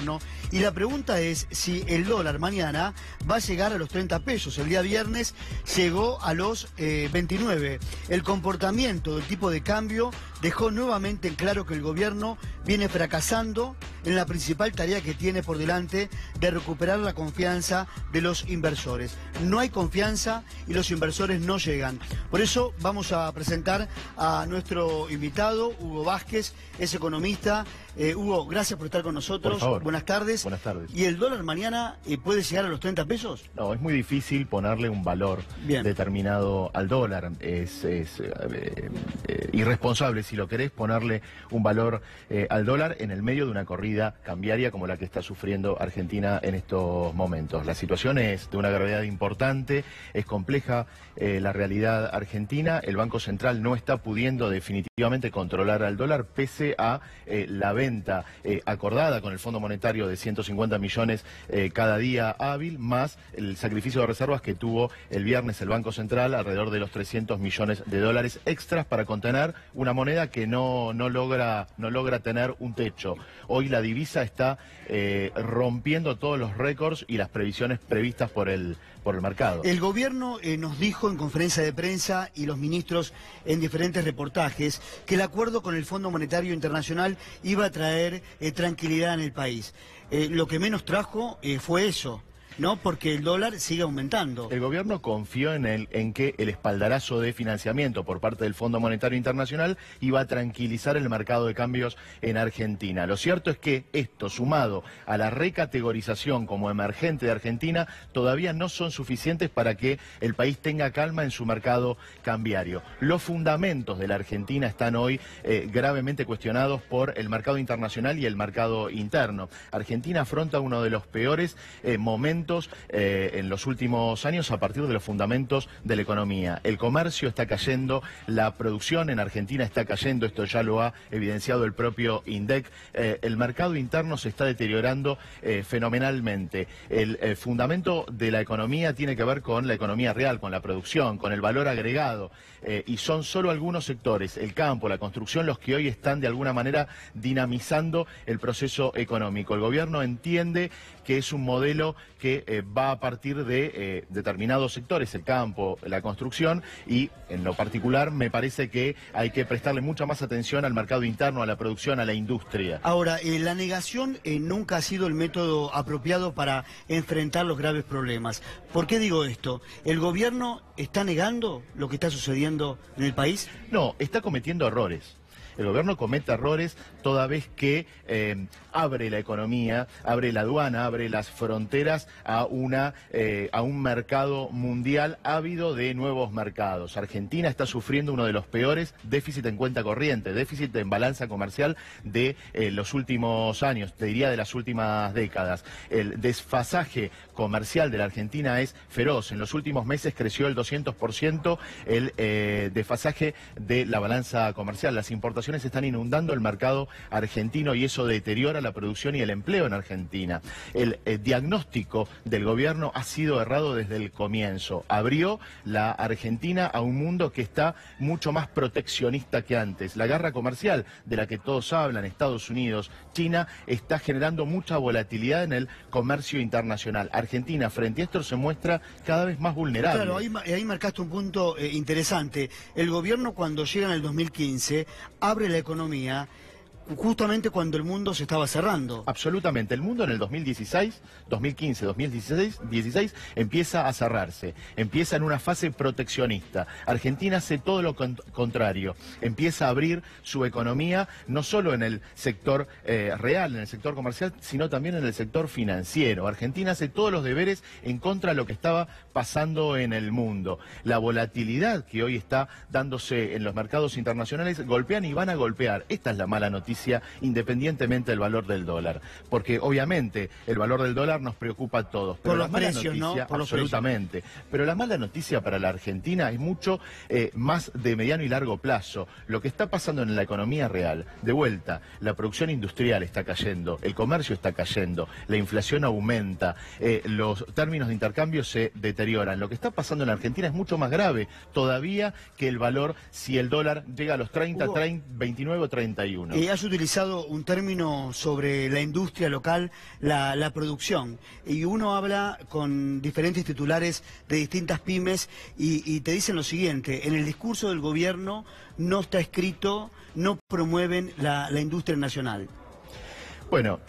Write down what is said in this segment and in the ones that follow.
¿no? Y la pregunta es si el dólar mañana va a llegar a los 30 pesos. El día viernes llegó a los 29. El comportamiento del tipo de cambio dejó nuevamente en claro que el gobierno viene fracasando en la principal tarea que tiene por delante de recuperar la confianza de los inversores. No hay confianza y los inversores no llegan. Por eso vamos a presentar a nuestro invitado, Hugo Vázquez, es economista. Hugo, gracias por estar con nosotros. Por favor. Buenas tardes. Buenas tardes. ¿Y el dólar mañana puede llegar a los 30 pesos? No, es muy difícil ponerle un valor determinado al dólar. Es irresponsable, si lo querés, ponerle un valor al dólar en el medio de una corrida cambiaria como la que está sufriendo Argentina en estos momentos. La situación es de una gravedad importante, es compleja la realidad argentina. El Banco Central no está pudiendo definitivamente controlar al dólar pese a la venta acordada con el Fondo Monetario de 150 millones cada día hábil, más el sacrificio de reservas que tuvo el viernes el Banco Central, alrededor de los 300 millones de dólares extras para contener una moneda que no logra tener un techo. Hoy la divisa está rompiendo todos los récords y las previsiones previstas por el mercado. El gobierno nos dijo en conferencia de prensa y los ministros en diferentes reportajes que el acuerdo con el Fondo Monetario Internacional iba a traer tranquilidad en el país. Lo que menos trajo fue eso, ¿no? Porque el dólar sigue aumentando. El gobierno confió en que el espaldarazo de financiamiento por parte del Fondo Monetario Internacional iba a tranquilizar el mercado de cambios en Argentina. Lo cierto es que esto, sumado a la recategorización como emergente de Argentina, todavía no son suficientes para que el país tenga calma en su mercado cambiario. Los fundamentos de la Argentina están hoy gravemente cuestionados por el mercado internacional y el mercado interno. Argentina afronta uno de los peores momentos en los últimos años a partir de los fundamentos de la economía. El comercio está cayendo, la producción en Argentina está cayendo, esto ya lo ha evidenciado el propio INDEC. El mercado interno se está deteriorando fenomenalmente. El fundamento de la economía tiene que ver con la economía real, con la producción, con el valor agregado, y son solo algunos sectores, el campo, la construcción, los que hoy están de alguna manera dinamizando el proceso económico. El gobierno entiende que es un modelo que va a partir de determinados sectores, el campo, la construcción, y en lo particular me parece que hay que prestarle mucha más atención al mercado interno, a la producción, a la industria. Ahora, la negación nunca ha sido el método apropiado para enfrentar los graves problemas. ¿Por qué digo esto? ¿El gobierno está negando lo que está sucediendo en el país? No, está cometiendo errores. El gobierno comete errores toda vez que abre la economía, abre la aduana, abre las fronteras a un mercado mundial ávido de nuevos mercados. Argentina está sufriendo uno de los peores déficits en cuenta corriente, déficit en balanza comercial de los últimos años, te diría de las últimas décadas. El desfasaje comercial de la Argentina es feroz. En los últimos meses creció el 200% el desfasaje de la balanza comercial. Las importaciones están inundando el mercado argentino y eso deteriora la producción y el empleo en Argentina. El diagnóstico del gobierno ha sido errado desde el comienzo. Abrió la Argentina a un mundo que está mucho más proteccionista que antes. La guerra comercial de la que todos hablan, Estados Unidos, China, está generando mucha volatilidad en el comercio internacional. Argentina frente a esto se muestra cada vez más vulnerable. Claro, ahí marcaste un punto interesante. El gobierno cuando llega en el 2015 abre la economía justamente cuando el mundo se estaba cerrando. Absolutamente. El mundo en el 2016 empieza a cerrarse. Empieza en una fase proteccionista. Argentina hace todo lo contrario. Empieza a abrir su economía, no solo en el sector real, en el sector comercial, sino también en el sector financiero. Argentina hace todos los deberes en contra de lo que estaba pasando en el mundo. La volatilidad que hoy está dándose en los mercados internacionales golpean y van a golpear. Esta es la mala noticia, independientemente del valor del dólar, porque obviamente el valor del dólar nos preocupa a todos. Pero por los precios, ¿no? Por absolutamente. Pero la mala noticia para la Argentina es mucho más de mediano y largo plazo. Lo que está pasando en la economía real, de vuelta, la producción industrial está cayendo, el comercio está cayendo, la inflación aumenta, los términos de intercambio se deterioran. Lo que está pasando en la Argentina es mucho más grave todavía que el valor si el dólar llega a los 30, 29 o 31. has utilizado un término sobre la industria local, la producción, y uno habla con diferentes titulares de distintas pymes y te dicen lo siguiente: en el discurso del gobierno no está escrito, no promueven la industria nacional. Bueno,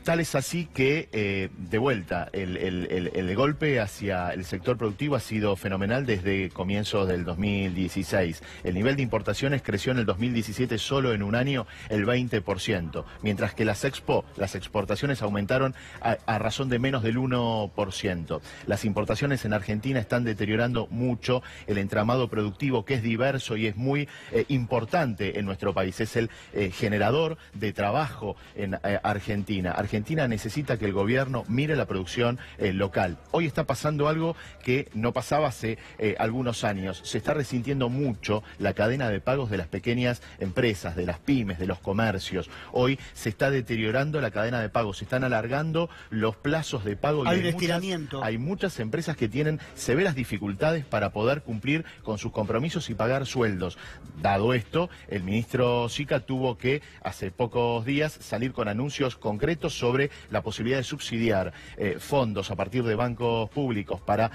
tal es así que, de vuelta, el golpe hacia el sector productivo ha sido fenomenal desde comienzos del 2016. El nivel de importaciones creció en el 2017 solo en un año el 20%, mientras que las exportaciones aumentaron a razón de menos del 1%. Las importaciones en Argentina están deteriorando mucho el entramado productivo, que es diverso y es muy importante en nuestro país. Es el generador de trabajo en Argentina. Argentina necesita que el gobierno mire la producción local. Hoy está pasando algo que no pasaba hace algunos años. Se está resintiendo mucho la cadena de pagos de las pequeñas empresas, de las pymes, de los comercios. Hoy se está deteriorando la cadena de pagos, se están alargando los plazos de pago. Hay un estiramiento. Hay muchas empresas que tienen severas dificultades para poder cumplir con sus compromisos y pagar sueldos. Dado esto, el ministro Sica tuvo que, hace pocos días, salir con anuncios concretos sobre la posibilidad de subsidiar fondos a partir de bancos públicos para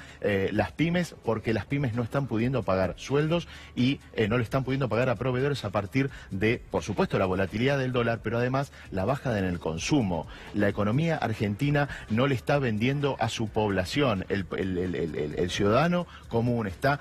las pymes, porque las pymes no están pudiendo pagar sueldos y no le están pudiendo pagar a proveedores a partir de, por supuesto, la volatilidad del dólar, pero además la baja en el consumo. La economía argentina no le está vendiendo a su población. El ciudadano común está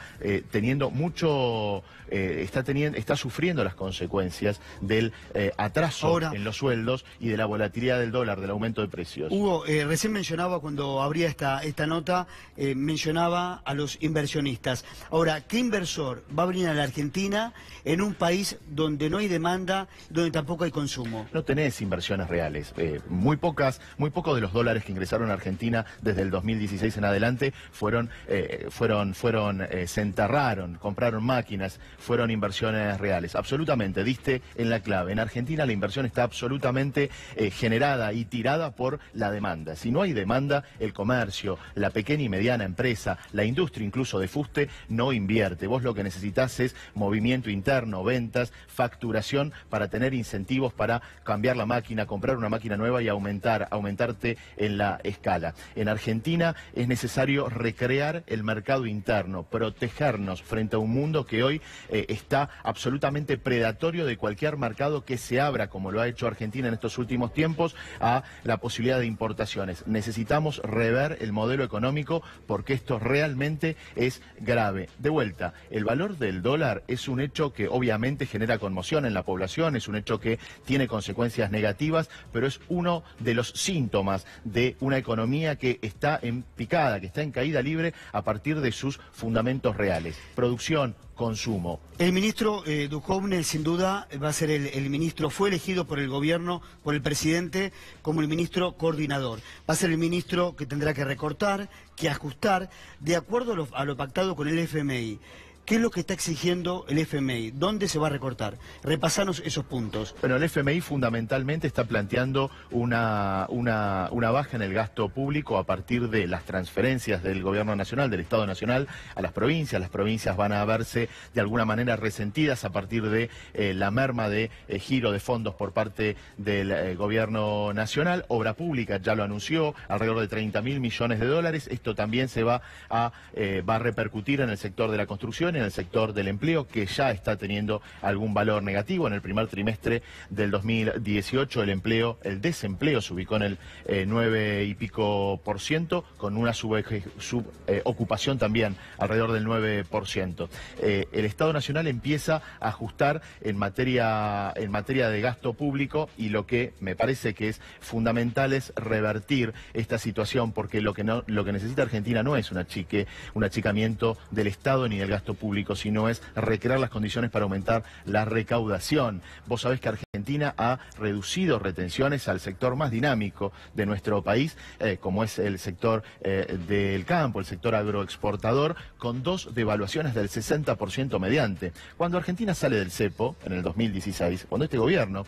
teniendo mucho... está sufriendo las consecuencias del atraso ahora en los sueldos y de la volatilidad del dólar, del aumento de precios. Hugo, recién mencionaba, cuando abría esta nota, mencionaba a los inversionistas. Ahora, ¿qué inversor va a venir a la Argentina en un país donde no hay demanda, donde tampoco hay consumo? No tenés inversiones reales. Muy pocos de los dólares que ingresaron a Argentina desde el 2016 en adelante se enterraron, compraron máquinas, fueron inversiones reales. Absolutamente, diste en la clave. En Argentina la inversión está absolutamente generada y tirada por la demanda. Si no hay demanda, el comercio, la pequeña y mediana empresa, la industria incluso de fuste, no invierte. Vos lo que necesitas es movimiento interno, ventas, facturación, para tener incentivos para cambiar la máquina, comprar una máquina nueva y aumentarte en la escala. En Argentina es necesario recrear el mercado interno, protegernos frente a un mundo que hoy está absolutamente predatorio de cualquier mercado que se abra, como lo ha hecho Argentina en estos últimos tiempos, a la posibilidad de importaciones. Necesitamos rever el modelo económico, porque esto realmente es grave. De vuelta, el valor del dólar es un hecho que obviamente genera conmoción en la población, es un hecho que tiene consecuencias negativas, pero es uno de los síntomas de una economía que está en picada, que está en caída libre a partir de sus fundamentos reales: producción, consumo. El ministro Duhovne, sin duda, va a ser el ministro, fue elegido por el gobierno, por el presidente, como el ministro coordinador. Va a ser el ministro que tendrá que recortar, que ajustar, de acuerdo a lo pactado con el FMI. ¿Qué es lo que está exigiendo el FMI? ¿Dónde se va a recortar? Repasanos esos puntos. Bueno, el FMI fundamentalmente está planteando una baja en el gasto público a partir de las transferencias del gobierno nacional, del Estado nacional, a las provincias. Las provincias van a verse de alguna manera resentidas a partir de la merma de giro de fondos por parte del gobierno nacional. Obra pública ya lo anunció, alrededor de 30.000 millones de dólares. Esto también se va a repercutir en el sector de la construcción, en el sector del empleo, que ya está teniendo algún valor negativo. En el primer trimestre del 2018 el desempleo se ubicó en el 9 y pico %, con una subocupación también alrededor del 9%. El Estado Nacional empieza a ajustar en materia de gasto público, y lo que me parece que es fundamental es revertir esta situación, porque lo que necesita Argentina no es un achicamiento del Estado ni del gasto público, sino es recrear las condiciones para aumentar la recaudación. Vos sabés que Argentina ha reducido retenciones al sector más dinámico de nuestro país, como es el sector del campo, el sector agroexportador, con 2 devaluaciones del 60% mediante. Cuando Argentina sale del cepo en el 2016, cuando este gobierno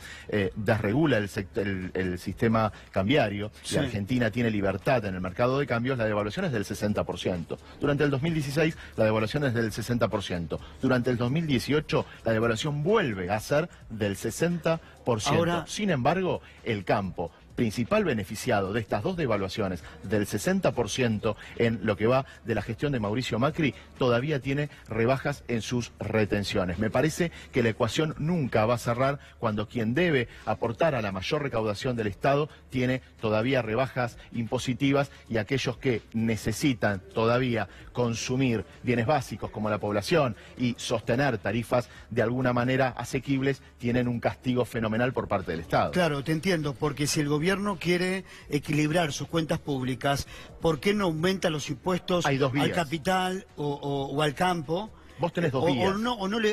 desregula el sistema cambiario, sí, y Argentina tiene libertad en el mercado de cambios, la devaluación es del 60%. Durante el 2016 la devaluación es del 60%. 60%. Durante el 2018 la devaluación vuelve a ser del 60%. Ahora, sin embargo, el campo, principal beneficiado de estas dos devaluaciones del 60% en lo que va de la gestión de Mauricio Macri, todavía tiene rebajas en sus retenciones. Me parece que la ecuación nunca va a cerrar cuando quien debe aportar a la mayor recaudación del Estado tiene todavía rebajas impositivas y aquellos que necesitan todavía consumir bienes básicos como la población y sostener tarifas de alguna manera asequibles tienen un castigo fenomenal por parte del Estado. Claro, te entiendo, porque si el gobierno quiere equilibrar sus cuentas públicas, ¿por qué no aumenta los impuestos al capital o al campo? Vos tenés dos vías.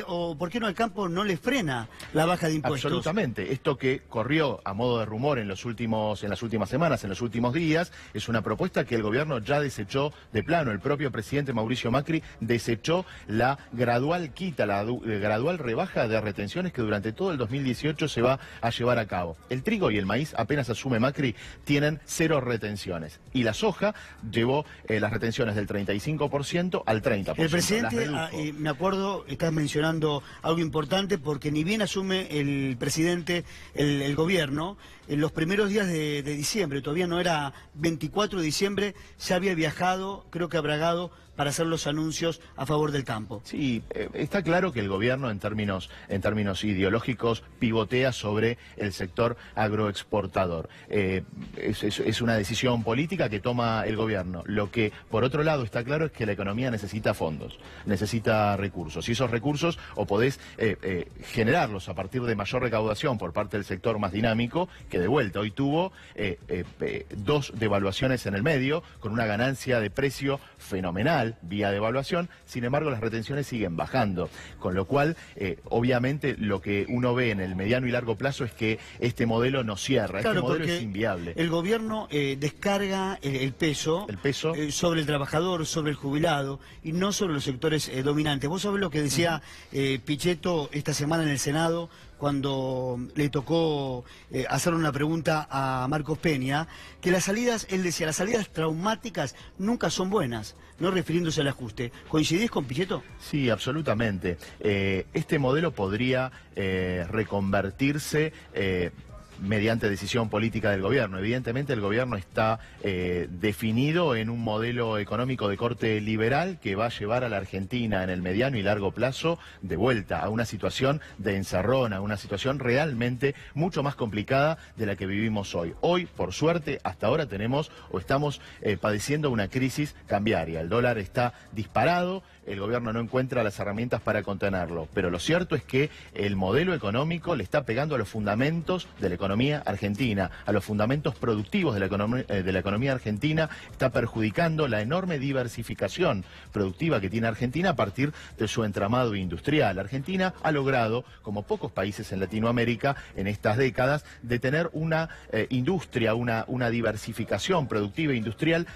O ¿por qué no al campo no le frena la baja de impuestos? Absolutamente. Esto que corrió a modo de rumor en las últimas semanas, en los últimos días, es una propuesta que el gobierno ya desechó de plano. El propio presidente Mauricio Macri desechó la gradual quita, la gradual rebaja de retenciones que durante todo el 2018 se va a llevar a cabo. El trigo y el maíz, apenas asume Macri, tienen 0 retenciones. Y la soja llevó las retenciones del 35% al 30%. El presidente... me acuerdo, estás mencionando algo importante, porque ni bien asume el presidente el gobierno, en los primeros días de diciembre, todavía no era 24 de diciembre, ya había viajado, creo que a Bragado, para hacer los anuncios a favor del campo. Sí, está claro que el gobierno en términos ideológicos pivotea sobre el sector agroexportador. Es una decisión política que toma el gobierno. Lo que por otro lado está claro es que la economía necesita fondos, necesita recursos. Y esos recursos o podés generarlos a partir de mayor recaudación por parte del sector más dinámico, que de vuelta hoy tuvo 2 devaluaciones en el medio, con una ganancia de precio fenomenal vía devaluación. Sin embargo, las retenciones siguen bajando, con lo cual obviamente lo que uno ve en el mediano y largo plazo es que este modelo no cierra, claro, este modelo es inviable. El gobierno descarga el peso sobre el trabajador, sobre el jubilado y no sobre los sectores dominantes. Vos sabés lo que decía Pichetto esta semana en el Senado cuando le tocó hacer una pregunta a Marcos Peña, que las salidas, él decía, las salidas traumáticas nunca son buenas, no refiriéndose al ajuste. ¿Coincidís con Pichetto? Sí, absolutamente. Este modelo podría reconvertirse mediante decisión política del gobierno. Evidentemente el gobierno está definido en un modelo económico de corte liberal que va a llevar a la Argentina en el mediano y largo plazo de vuelta a una situación de encerrona, una situación realmente mucho más complicada de la que vivimos hoy. Hoy, por suerte, hasta ahora tenemos o estamos padeciendo una crisis cambiaria. El dólar está disparado, el gobierno no encuentra las herramientas para contenerlo, pero lo cierto es que el modelo económico le está pegando a los fundamentos de la economía argentina, a los fundamentos productivos de la economía argentina, está perjudicando la enorme diversificación productiva que tiene Argentina a partir de su entramado industrial. Argentina ha logrado, como pocos países en Latinoamérica en estas décadas, de tener una industria, una diversificación productiva e industrial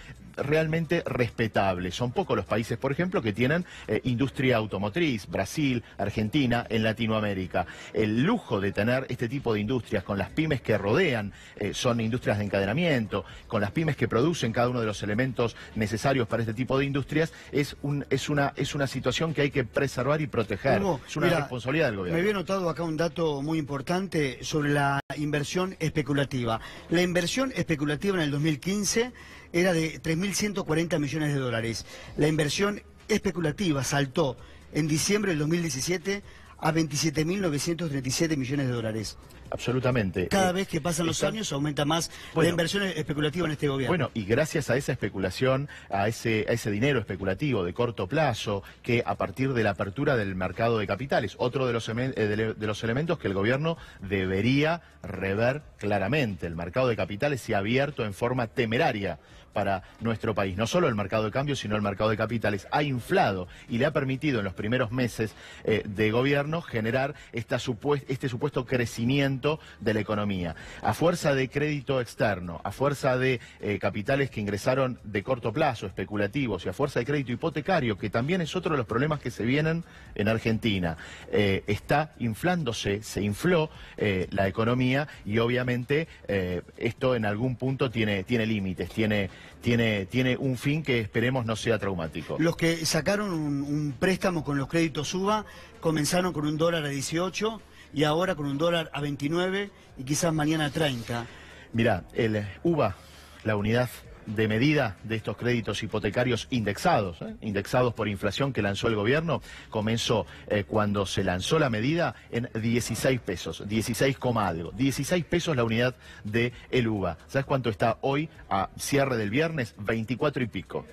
realmente respetable. Son pocos los países, por ejemplo, que tienen industria automotriz, Brasil, Argentina, en Latinoamérica. El lujo de tener este tipo de industrias con las pymes que rodean, son industrias de encadenamiento, con las pymes que producen cada uno de los elementos necesarios para este tipo de industrias, es una situación que hay que preservar y proteger. Hugo, es una responsabilidad del gobierno. Me había notado acá un dato muy importante sobre la inversión especulativa. La inversión especulativa en el 2015 era de 3.140 millones de dólares. La inversión especulativa saltó en diciembre del 2017 a 27.937 millones de dólares. Absolutamente. Cada vez que pasan los años aumenta más la inversión especulativa en este gobierno. Bueno, y gracias a esa especulación, a ese dinero especulativo de corto plazo, que a partir de la apertura del mercado de capitales, otro de los elementos que el gobierno debería rever claramente. El mercado de capitales se ha abierto en forma temeraria para nuestro país. No solo el mercado de cambio, sino el mercado de capitales ha inflado y le ha permitido en los primeros meses de gobierno generar este supuesto crecimiento crecimiento de la economía. A fuerza de crédito externo, a fuerza de capitales que ingresaron de corto plazo, especulativos, y a fuerza de crédito hipotecario, que también es otro de los problemas que se vienen en Argentina, está inflándose, se infló la economía, y obviamente esto en algún punto tiene límites, tiene un fin que esperemos no sea traumático. Los que sacaron un préstamo con los créditos UBA comenzaron con $1 a 18 y ahora con $1 a 29 y quizás mañana a 30. Mirá, el UBA, la unidad de medida de estos créditos hipotecarios indexados por inflación que lanzó el gobierno, comenzó cuando se lanzó la medida en 16 pesos, 16, algo, 16 pesos la unidad de el UBA. ¿Sabes cuánto está hoy a cierre del viernes? 24 y pico.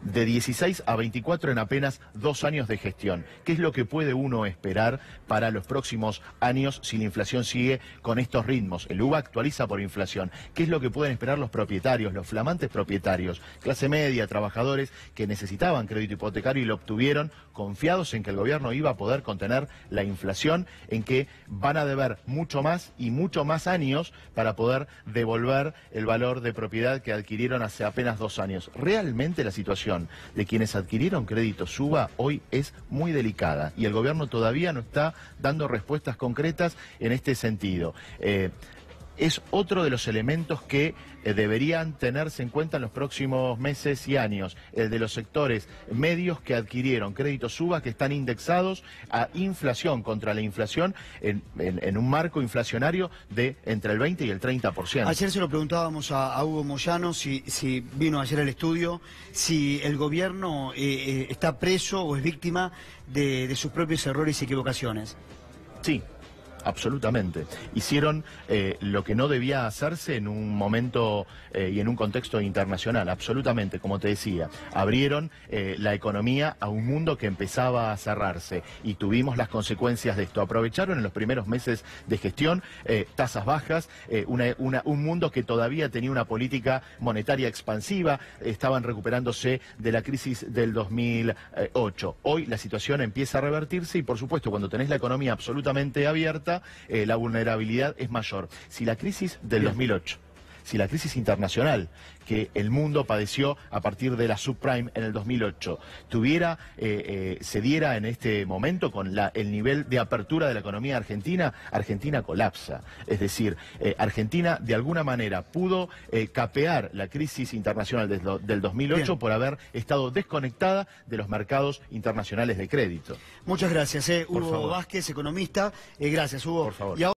De 16 a 24 en apenas 2 años de gestión. ¿Qué es lo que puede uno esperar para los próximos años si la inflación sigue con estos ritmos? El UBA actualiza por inflación. ¿Qué es lo que pueden esperar los propietarios, los flamantes propietarios, clase media, trabajadores que necesitaban crédito hipotecario y lo obtuvieron, confiados en que el gobierno iba a poder contener la inflación, en que van a deber mucho más y mucho más años para poder devolver el valor de propiedad que adquirieron hace apenas 2 años? Realmente la situación de quienes adquirieron créditos UBA hoy es muy delicada y el gobierno todavía no está dando respuestas concretas en este sentido. Es otro de los elementos que deberían tenerse en cuenta en los próximos meses y años, el de los sectores medios que adquirieron créditos UBA que están indexados a inflación, contra la inflación, en un marco inflacionario de entre el 20 y el 30%. Ayer se lo preguntábamos a Hugo Moyano, si vino ayer al estudio, si el gobierno está preso o es víctima de sus propios errores y equivocaciones. Sí. Absolutamente. Hicieron lo que no debía hacerse en un momento y en un contexto internacional, absolutamente, como te decía. Abrieron la economía a un mundo que empezaba a cerrarse y tuvimos las consecuencias de esto. Aprovecharon en los primeros meses de gestión tasas bajas, un mundo que todavía tenía una política monetaria expansiva, estaban recuperándose de la crisis del 2008. Hoy la situación empieza a revertirse y, por supuesto, cuando tenés la economía absolutamente abierta, la vulnerabilidad es mayor. Si la crisis del 2008, si la crisis internacional que el mundo padeció a partir de la subprime en el 2008 se diera en este momento con el nivel de apertura de la economía argentina, Argentina colapsa. Es decir, Argentina de alguna manera pudo capear la crisis internacional del 2008 Bien. Por haber estado desconectada de los mercados internacionales de crédito. Muchas gracias, Hugo Vázquez, economista. Gracias, Hugo. Por favor.